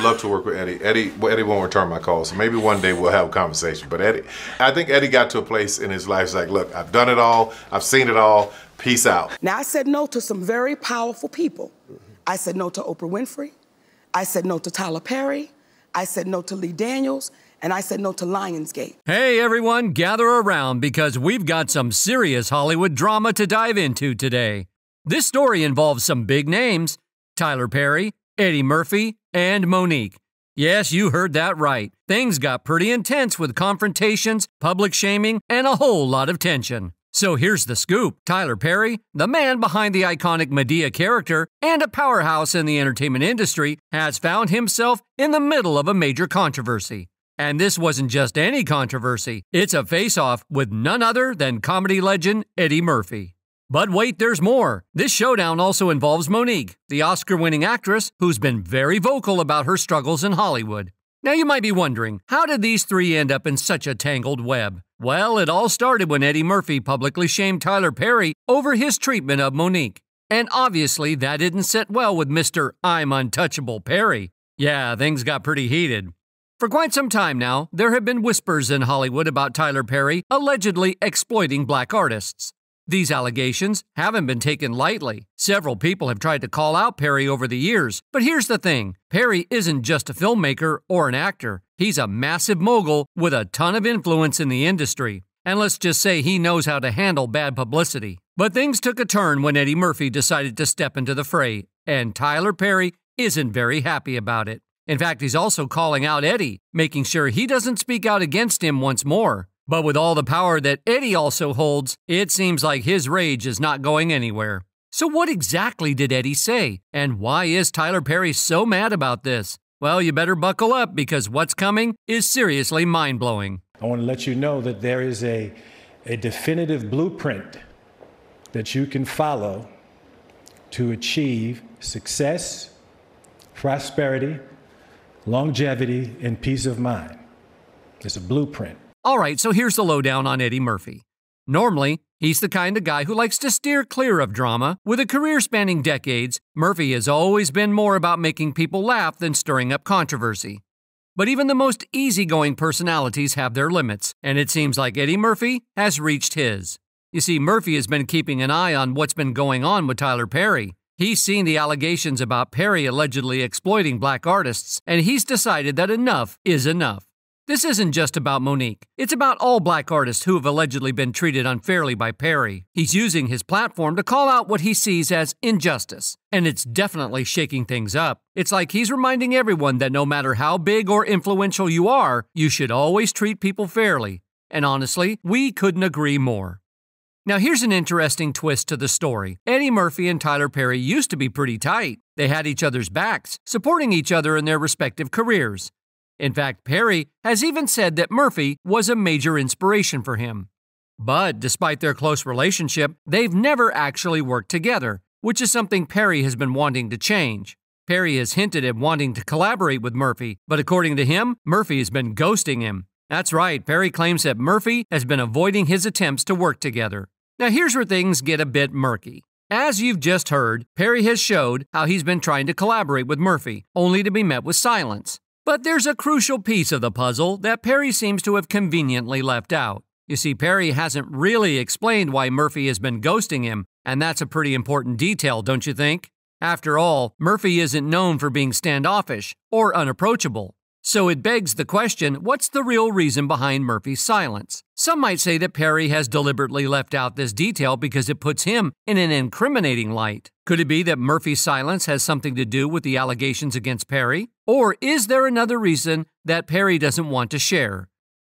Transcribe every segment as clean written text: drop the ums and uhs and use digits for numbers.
would love to work with Eddie. Eddie won't return my calls, so maybe one day we'll have a conversation. But I think Eddie got to a place in his life, it's like, look, I've done it all, I've seen it all, peace out. Now, I said no to some very powerful people. I said no to Oprah Winfrey. I said no to Tyler Perry. I said no to Lee Daniels. And I said no to Lionsgate. Hey everyone, gather around because we've got some serious Hollywood drama to dive into today. This story involves some big names: Tyler Perry, Eddie Murphy, and Monique. Yes, you heard that right. Things got pretty intense with confrontations, public shaming, and a whole lot of tension. So here's the scoop. Tyler Perry, the man behind the iconic Medea character and a powerhouse in the entertainment industry, has found himself in the middle of a major controversy. And this wasn't just any controversy. It's a face-off with none other than comedy legend Eddie Murphy. But wait, there's more. This showdown also involves Monique, the Oscar-winning actress who's been very vocal about her struggles in Hollywood. Now you might be wondering, how did these three end up in such a tangled web? Well, it all started when Eddie Murphy publicly shamed Tyler Perry over his treatment of Monique. And obviously that didn't sit well with Mr. I'm Untouchable Perry. Yeah, things got pretty heated. For quite some time now, there have been whispers in Hollywood about Tyler Perry allegedly exploiting black artists. These allegations haven't been taken lightly. Several people have tried to call out Perry over the years, but here's the thing. Perry isn't just a filmmaker or an actor. He's a massive mogul with a ton of influence in the industry. And let's just say he knows how to handle bad publicity. But things took a turn when Eddie Murphy decided to step into the fray, and Tyler Perry isn't very happy about it. In fact, he's also calling out Eddie, making sure he doesn't speak out against him once more. But with all the power that Eddie also holds, it seems like his rage is not going anywhere. So what exactly did Eddie say? And why is Tyler Perry so mad about this? Well, you better buckle up because what's coming is seriously mind-blowing. I want to let you know that there is a definitive blueprint that you can follow to achieve success, prosperity, longevity, and peace of mind. It's a blueprint. All right, so here's the lowdown on Eddie Murphy. Normally, he's the kind of guy who likes to steer clear of drama. With a career spanning decades, Murphy has always been more about making people laugh than stirring up controversy. But even the most easygoing personalities have their limits, and it seems like Eddie Murphy has reached his. You see, Murphy has been keeping an eye on what's been going on with Tyler Perry. He's seen the allegations about Perry allegedly exploiting black artists, and he's decided that enough is enough. This isn't just about Monique. It's about all black artists who have allegedly been treated unfairly by Perry. He's using his platform to call out what he sees as injustice, and it's definitely shaking things up. It's like he's reminding everyone that no matter how big or influential you are, you should always treat people fairly. And honestly, we couldn't agree more. Now here's an interesting twist to the story. Eddie Murphy and Tyler Perry used to be pretty tight. They had each other's backs, supporting each other in their respective careers. In fact, Perry has even said that Murphy was a major inspiration for him. But despite their close relationship, they've never actually worked together, which is something Perry has been wanting to change. Perry has hinted at wanting to collaborate with Murphy, but according to him, Murphy has been ghosting him. That's right, Perry claims that Murphy has been avoiding his attempts to work together. Now here's where things get a bit murky. As you've just heard, Perry has showed how he's been trying to collaborate with Murphy, only to be met with silence. But there's a crucial piece of the puzzle that Perry seems to have conveniently left out. You see, Perry hasn't really explained why Murphy has been ghosting him, and that's a pretty important detail, don't you think? After all, Murphy isn't known for being standoffish or unapproachable. So it begs the question, what's the real reason behind Murphy's silence? Some might say that Perry has deliberately left out this detail because it puts him in an incriminating light. Could it be that Murphy's silence has something to do with the allegations against Perry? Or is there another reason that Perry doesn't want to share?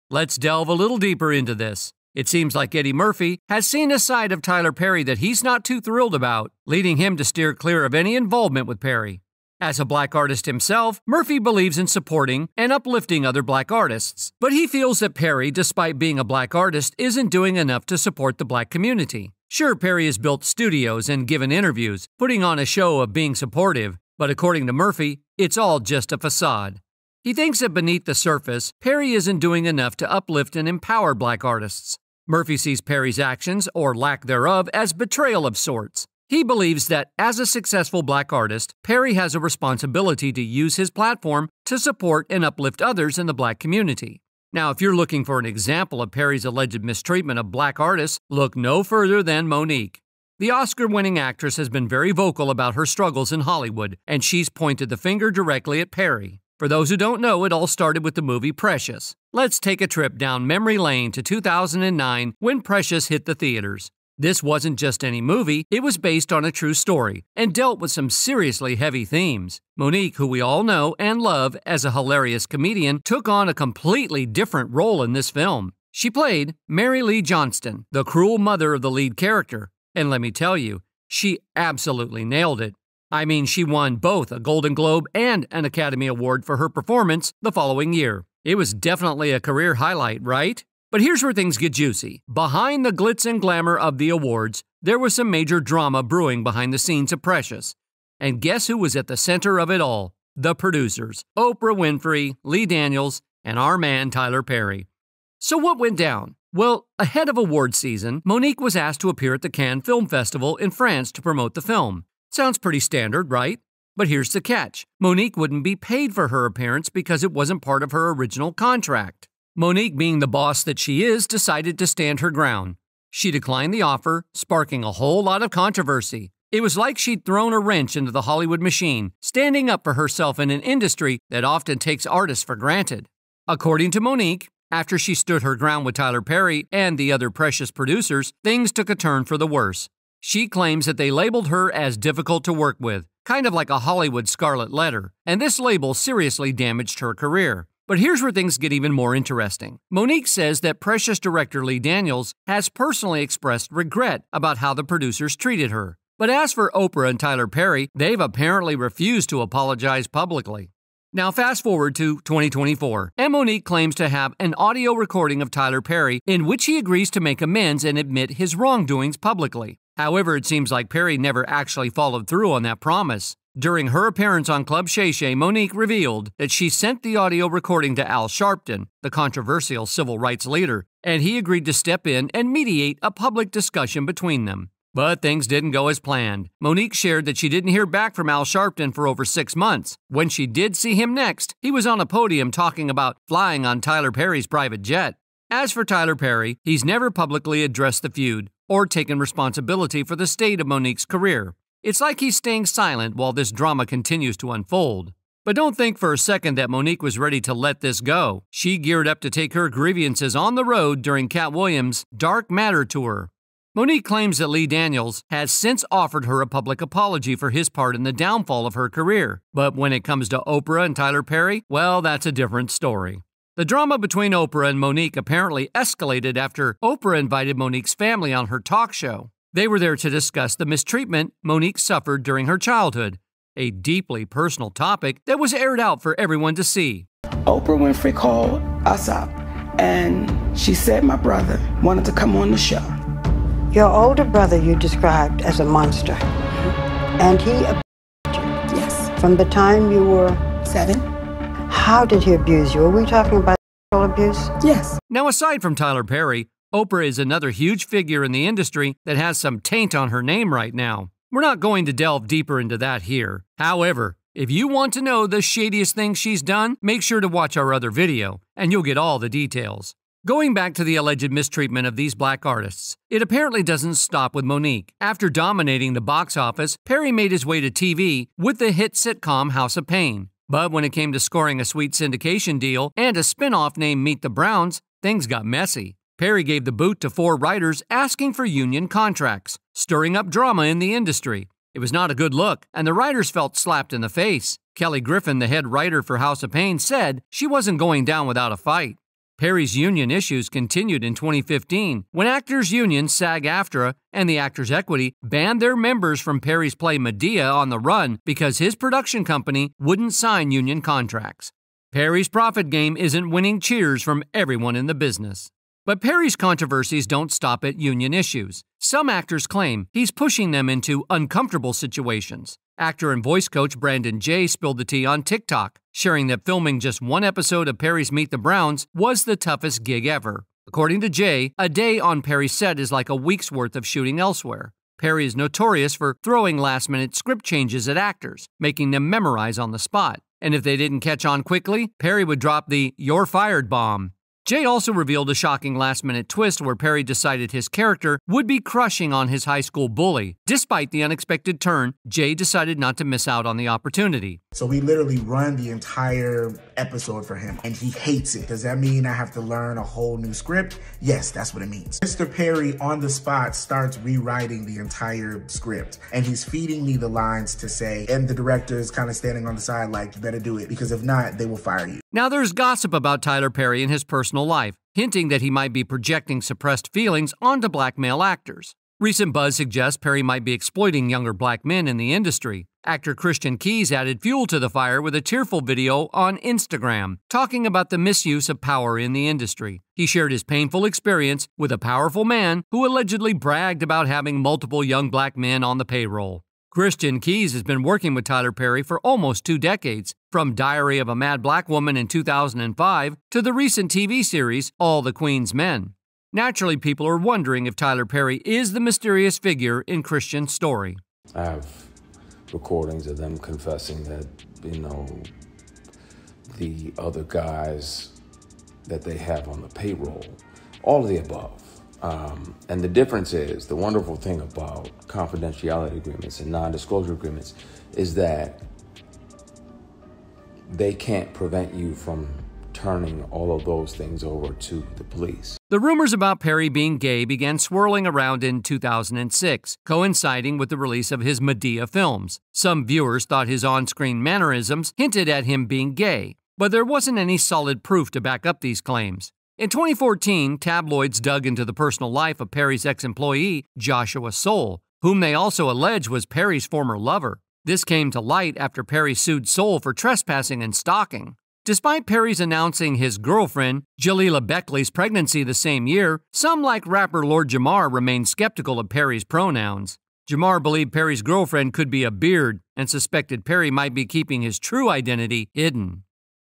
Let's delve a little deeper into this. It seems like Eddie Murphy has seen a side of Tyler Perry that he's not too thrilled about, leading him to steer clear of any involvement with Perry. As a black artist himself, Murphy believes in supporting and uplifting other black artists, but he feels that Perry, despite being a black artist, isn't doing enough to support the black community. Sure, Perry has built studios and given interviews, putting on a show of being supportive, but according to Murphy, it's all just a facade. He thinks that beneath the surface, Perry isn't doing enough to uplift and empower black artists. Murphy sees Perry's actions, or lack thereof, as betrayal of sorts. He believes that as a successful black artist, Perry has a responsibility to use his platform to support and uplift others in the black community. Now, if you're looking for an example of Perry's alleged mistreatment of black artists, look no further than Monique. The Oscar-winning actress has been very vocal about her struggles in Hollywood, and she's pointed the finger directly at Perry. For those who don't know, it all started with the movie Precious. Let's take a trip down memory lane to 2009 when Precious hit the theaters. This wasn't just any movie, it was based on a true story and dealt with some seriously heavy themes. Monique, who we all know and love as a hilarious comedian, took on a completely different role in this film. She played Mary Lee Johnston, the cruel mother of the lead character. And let me tell you, she absolutely nailed it. I mean, she won both a Golden Globe and an Academy Award for her performance the following year. It was definitely a career highlight, right? But here's where things get juicy. Behind the glitz and glamour of the awards, there was some major drama brewing behind the scenes of Precious. And guess who was at the center of it all? The producers, Oprah Winfrey, Lee Daniels, and our man Tyler Perry. So what went down? Well, ahead of award season, Monique was asked to appear at the Cannes Film Festival in France to promote the film. Sounds pretty standard, right? But here's the catch. Monique wouldn't be paid for her appearance because it wasn't part of her original contract. Monique, being the boss that she is, decided to stand her ground. She declined the offer, sparking a whole lot of controversy. It was like she'd thrown a wrench into the Hollywood machine, standing up for herself in an industry that often takes artists for granted. According to Monique, after she stood her ground with Tyler Perry and the other Precious producers, things took a turn for the worse. She claims that they labeled her as difficult to work with, kind of like a Hollywood scarlet letter, and this label seriously damaged her career. But here's where things get even more interesting. Monique says that Precious director Lee Daniels has personally expressed regret about how the producers treated her. But as for Oprah and Tyler Perry, they've apparently refused to apologize publicly. Now fast forward to 2024, and Monique claims to have an audio recording of Tyler Perry in which he agrees to make amends and admit his wrongdoings publicly. However, it seems like Perry never actually followed through on that promise. During her appearance on Club Shay Shay, Monique revealed that she sent the audio recording to Al Sharpton, the controversial civil rights leader, and he agreed to step in and mediate a public discussion between them. But things didn't go as planned. Monique shared that she didn't hear back from Al Sharpton for over 6 months. When she did see him next, he was on a podium talking about flying on Tyler Perry's private jet. As for Tyler Perry, he's never publicly addressed the feud or taken responsibility for the state of Monique's career. It's like he's staying silent while this drama continues to unfold. But don't think for a second that Monique was ready to let this go. She geared up to take her grievances on the road during Cat Williams' Dark Matter tour. Monique claims that Lee Daniels has since offered her a public apology for his part in the downfall of her career. But when it comes to Oprah and Tyler Perry, well, that's a different story. The drama between Oprah and Monique apparently escalated after Oprah invited Monique's family on her talk show. They were there to discuss the mistreatment Monique suffered during her childhood, a deeply personal topic that was aired out for everyone to see. Oprah Winfrey called us up, and she said my brother wanted to come on the show. Your older brother you described as a monster, and he abused you. Yes. From the time you were 7. How did he abuse you? Are we talking about sexual abuse? Yes. Now, aside from Tyler Perry, Oprah is another huge figure in the industry that has some taint on her name right now. We're not going to delve deeper into that here. However, if you want to know the shadiest thing she's done, make sure to watch our other video, and you'll get all the details. Going back to the alleged mistreatment of these black artists, it apparently doesn't stop with Monique. After dominating the box office, Perry made his way to TV with the hit sitcom House of Pain. But when it came to scoring a sweet syndication deal and a spin-off named Meet the Browns, things got messy. Perry gave the boot to 4 writers asking for union contracts, stirring up drama in the industry. It was not a good look, and the writers felt slapped in the face. Kelly Griffin, the head writer for House of Pain, said she wasn't going down without a fight. Perry's union issues continued in 2015 when Actors Union, SAG-AFTRA, and the Actors Equity banned their members from Perry's play Medea on the Run because his production company wouldn't sign union contracts. Perry's profit game isn't winning cheers from everyone in the business. But Perry's controversies don't stop at union issues. Some actors claim he's pushing them into uncomfortable situations. Actor and voice coach Brandon Jay spilled the tea on TikTok, sharing that filming just one episode of Perry's Meet the Browns was the toughest gig ever. According to Jay, a day on Perry's set is like a week's worth of shooting elsewhere. Perry is notorious for throwing last-minute script changes at actors, making them memorize on the spot. And if they didn't catch on quickly, Perry would drop the "you're fired" bomb. Jay also revealed a shocking last-minute twist where Perry decided his character would be crushing on his high school bully. Despite the unexpected turn, Jay decided not to miss out on the opportunity. So we literally run the entire episode for him, and he hates it. Does that mean I have to learn a whole new script? Yes, that's what it means. Mr. Perry, on the spot, starts rewriting the entire script, and he's feeding me the lines to say, and the director is kind of standing on the side like, you better do it, because if not, they will fire you. Now there's gossip about Tyler Perry and his personal life, hinting that he might be projecting suppressed feelings onto black male actors. Recent buzz suggests Perry might be exploiting younger black men in the industry. Actor Christian Keyes added fuel to the fire with a tearful video on Instagram, talking about the misuse of power in the industry. He shared his painful experience with a powerful man who allegedly bragged about having multiple young black men on the payroll. Christian Keyes has been working with Tyler Perry for almost 2 decades, from Diary of a Mad Black Woman in 2005 to the recent TV series All the Queen's Men. Naturally, people are wondering if Tyler Perry is the mysterious figure in Christian's story. I have recordings of them confessing that, the other guys that they have on the payroll, all of the above. And the difference is, the wonderful thing about confidentiality agreements and non-disclosure agreements is that they can't prevent you from turning all of those things over to the police. The rumors about Perry being gay began swirling around in 2006, coinciding with the release of his Medea films. Some viewers thought his on-screen mannerisms hinted at him being gay, but there wasn't any solid proof to back up these claims. In 2014, tabloids dug into the personal life of Perry's ex-employee, Joshua Soule, whom they also allege was Perry's former lover. This came to light after Perry sued Soule for trespassing and stalking. Despite Perry's announcing his girlfriend, Jalila Beckley's pregnancy the same year, some like rapper Lord Jamar remained skeptical of Perry's pronouns. Jamar believed Perry's girlfriend could be a beard and suspected Perry might be keeping his true identity hidden.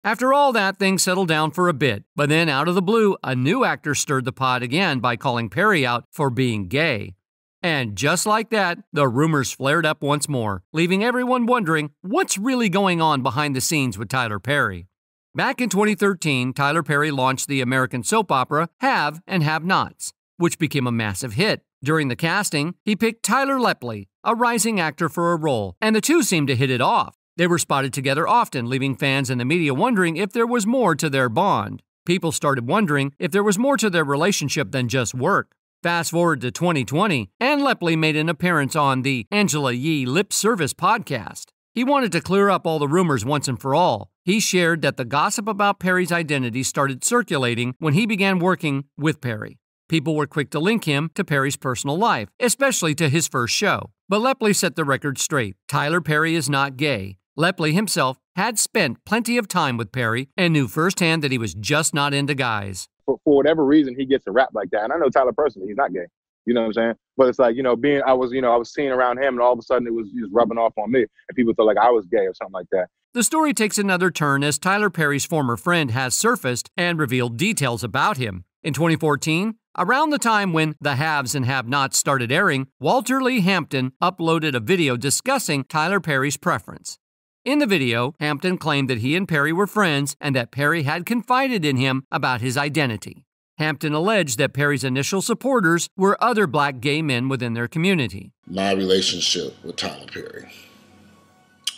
After all that, things settled down for a bit, but then out of the blue, a new actor stirred the pot again by calling Perry out for being gay. And just like that, the rumors flared up once more, leaving everyone wondering what's really going on behind the scenes with Tyler Perry. Back in 2013, Tyler Perry launched the American soap opera Have and Have-Nots, which became a massive hit. During the casting, he picked Tyler Lepley, a rising actor, for a role, and the two seemed to hit it off. They were spotted together often, leaving fans and the media wondering if there was more to their bond. People started wondering if there was more to their relationship than just work. Fast forward to 2020, and Lepley made an appearance on the Angela Yee Lip Service podcast. He wanted to clear up all the rumors once and for all. He shared that the gossip about Perry's identity started circulating when he began working with Perry. People were quick to link him to Perry's personal life, especially to his first show. But Lepley set the record straight. Tyler Perry is not gay. Lepley himself had spent plenty of time with Perry and knew firsthand that he was just not into guys. For whatever reason, he gets a rap like that. And I know Tyler personally, he's not gay. You know what I'm saying? But it's like, I was seeing around him and all of a sudden it was just rubbing off on me. And people thought like I was gay or something like that. The story takes another turn as Tyler Perry's former friend has surfaced and revealed details about him. In 2014, around the time when The Haves and Have-Nots started airing, Walter Lee Hampton uploaded a video discussing Tyler Perry's preference. In the video, Hampton claimed that he and Perry were friends and that Perry had confided in him about his identity. Hampton alleged that Perry's initial supporters were other black gay men within their community. My relationship with Tyler Perry.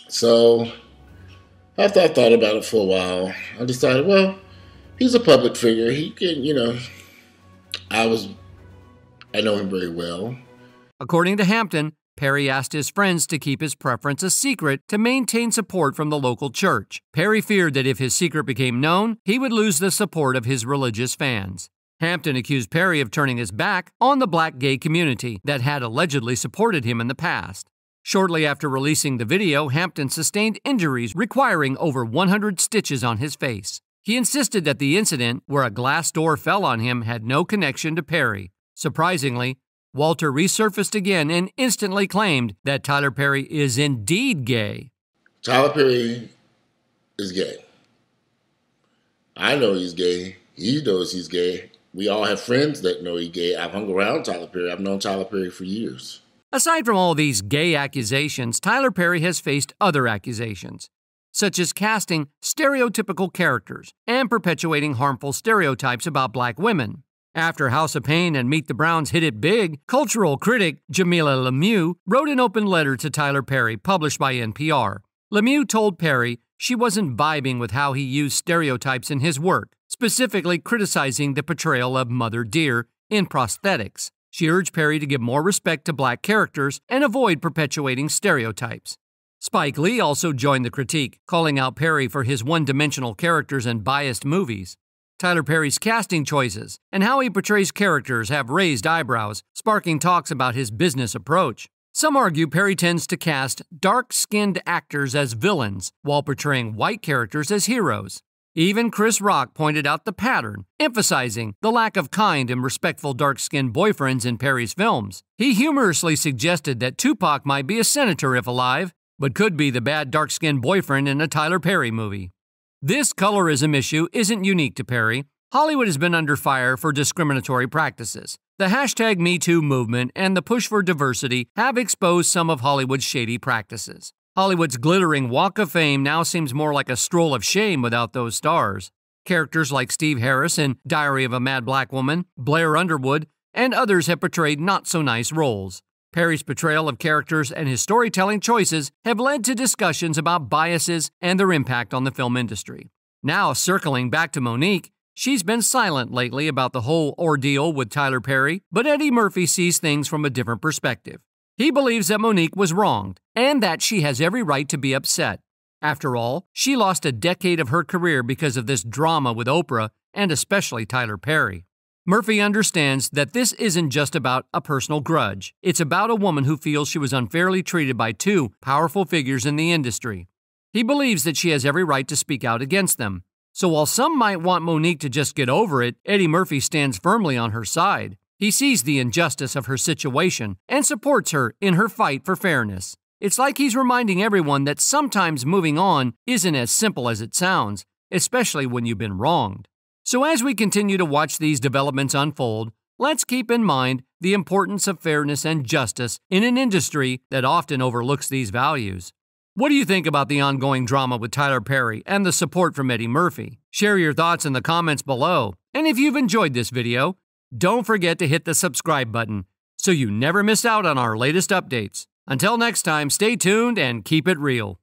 So, after I thought about it for a while, I decided, well, he's a public figure. He can, I know him very well. According to Hampton, Perry asked his friends to keep his preference a secret to maintain support from the local church. Perry feared that if his secret became known, he would lose the support of his religious fans. Hampton accused Perry of turning his back on the black gay community that had allegedly supported him in the past. Shortly after releasing the video, Hampton sustained injuries requiring over 100 stitches on his face. He insisted that the incident, where a glass door fell on him, had no connection to Perry. Surprisingly, Walter resurfaced again and instantly claimed that Tyler Perry is indeed gay. Tyler Perry is gay. I know he's gay. He knows he's gay. We all have friends that know he's gay. I've hung around Tyler Perry. I've known Tyler Perry for years. Aside from all these gay accusations, Tyler Perry has faced other accusations, such as casting stereotypical characters and perpetuating harmful stereotypes about black women. After House of Pain and Meet the Browns hit it big, cultural critic Jamila Lemieux wrote an open letter to Tyler Perry published by NPR. Lemieux told Perry she wasn't vibing with how he used stereotypes in his work, specifically criticizing the portrayal of Mother Dear in prosthetics. She urged Perry to give more respect to black characters and avoid perpetuating stereotypes. Spike Lee also joined the critique, calling out Perry for his one-dimensional characters and biased movies. Tyler Perry's casting choices and how he portrays characters have raised eyebrows, sparking talks about his business approach. Some argue Perry tends to cast dark-skinned actors as villains while portraying white characters as heroes. Even Chris Rock pointed out the pattern, emphasizing the lack of kind and respectful dark-skinned boyfriends in Perry's films. He humorously suggested that Tupac might be a senator if alive, but could be the bad dark-skinned boyfriend in a Tyler Perry movie. This colorism issue isn't unique to Perry. Hollywood has been under fire for discriminatory practices. The hashtag #MeToo movement and the push for diversity have exposed some of Hollywood's shady practices. Hollywood's glittering Walk of Fame now seems more like a stroll of shame without those stars. Characters like Steve Harris in Diary of a Mad Black Woman, Blair Underwood, and others have portrayed not-so-nice roles. Perry's portrayal of characters and his storytelling choices have led to discussions about biases and their impact on the film industry. Now, circling back to Monique, she's been silent lately about the whole ordeal with Tyler Perry, but Eddie Murphy sees things from a different perspective. He believes that Monique was wronged and that she has every right to be upset. After all, she lost a decade of her career because of this drama with Oprah and especially Tyler Perry. Murphy understands that this isn't just about a personal grudge. It's about a woman who feels she was unfairly treated by two powerful figures in the industry. He believes that she has every right to speak out against them. So while some might want Monique to just get over it, Eddie Murphy stands firmly on her side. He sees the injustice of her situation and supports her in her fight for fairness. It's like he's reminding everyone that sometimes moving on isn't as simple as it sounds, especially when you've been wronged. So as we continue to watch these developments unfold, let's keep in mind the importance of fairness and justice in an industry that often overlooks these values. What do you think about the ongoing drama with Tyler Perry and the support from Eddie Murphy? Share your thoughts in the comments below. And if you've enjoyed this video, don't forget to hit the subscribe button so you never miss out on our latest updates. Until next time, stay tuned and keep it real.